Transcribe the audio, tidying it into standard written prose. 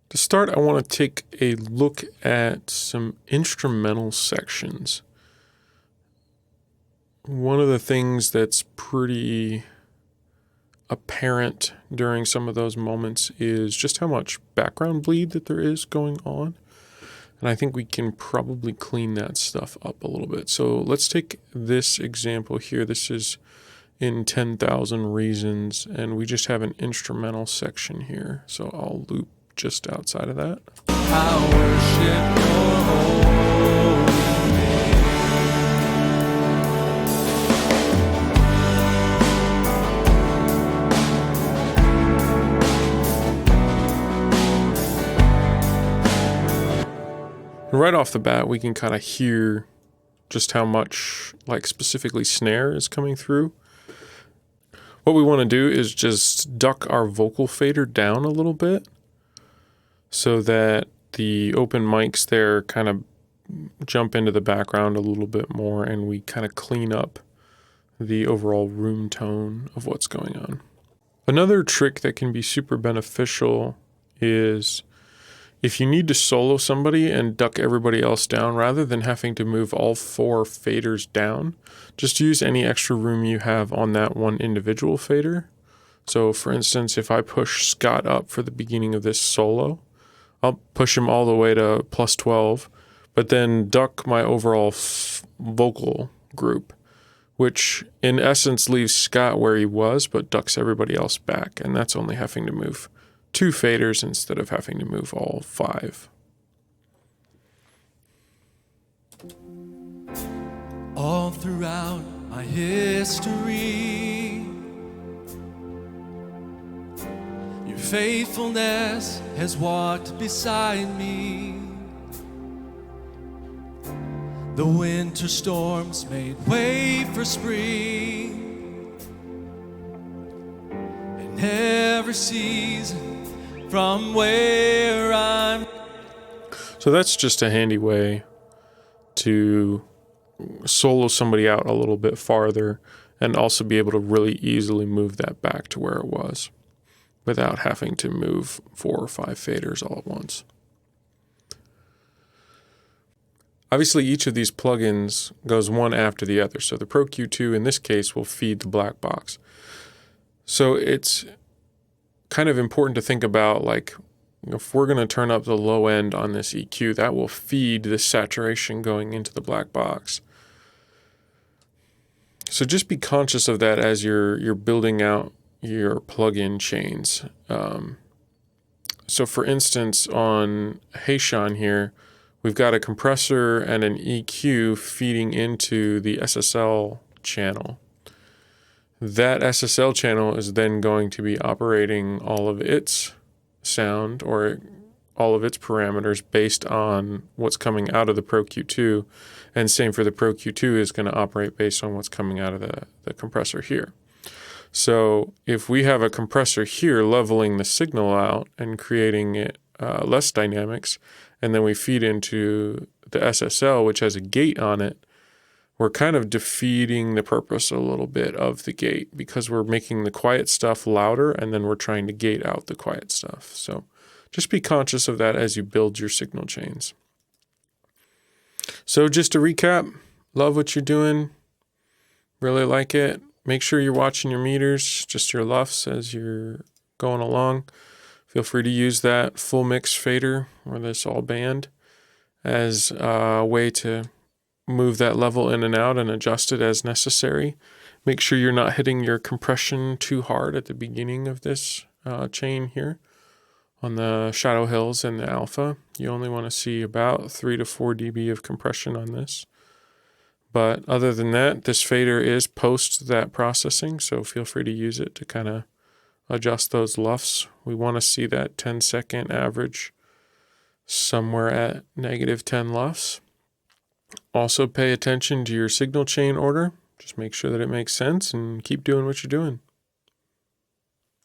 To start, I want to take a look at some instrumental sections. One of the things that's pretty apparent during some of those moments is just how much background bleed that there is going on. And I think we can probably clean that stuff up a little bit. So let's take this example here. This is in 10,000 Reasons, and we just have an instrumental section here. So I'll loop just outside of that. I worship your holy Right off the bat, we can kind of hear just how much, like specifically snare is coming through. What we want to do is just duck our vocal fader down a little bit so that the open mics there kind of jump into the background a little bit more, and we kind of clean up the overall room tone of what's going on. Another trick that can be super beneficial is if you need to solo somebody and duck everybody else down, rather than having to move all 4 faders down, just use any extra room you have on that one individual fader. So for instance, if I push Scott up for the beginning of this solo, I'll push him all the way to +12, but then duck my overall vocal group, which in essence leaves Scott where he was, but ducks everybody else back. And that's only having to move 2 faders instead of having to move all 5. all throughout my history. Your faithfulness has walked beside me. The winter storms made way for spring, and every season from where I'm. So that's just a handy way to solo somebody out a little bit farther and also be able to really easily move that back to where it was without having to move 4 or 5 faders all at once. Obviously, each of these plugins goes one after the other. So the Pro Q2 in this case will feed the black box. So it's kind of important to think about, like, if we're going to turn up the low end on this EQ, that will feed the saturation going into the black box. So just be conscious of that as you're building out your plugin chains. So for instance, on Heishan here, we've got a compressor and an EQ feeding into the SSL channel. That SSL channel is then going to be operating all of its sound or all of its parameters based on what's coming out of the Pro Q2, and same for the Pro Q2 is going to operate based on what's coming out of the compressor here. So if we have a compressor here leveling the signal out and creating it less dynamics, and then we feed into the SSL, which has a gate on it, we're kind of defeating the purpose a little bit of the gate, because we're making the quiet stuff louder and then we're trying to gate out the quiet stuff. So just be conscious of that as you build your signal chains. So just to recap, love what you're doing, really like it. Make sure you're watching your meters, just your LUFS as you're going along. Feel free to use that full mix fader or this all band as a way to move that level in and out and adjust it as necessary. Make sure you're not hitting your compression too hard at the beginning of this chain here. On the Shadow Hills and the Alpha, you only want to see about 3 to 4 dB of compression on this. But other than that, this fader is post that processing, so feel free to use it to kind of adjust those LUFS. We want to see that 10-second average somewhere at -10 LUFS. Also pay attention to your signal chain order. Just make sure that it makes sense and keep doing what you're doing.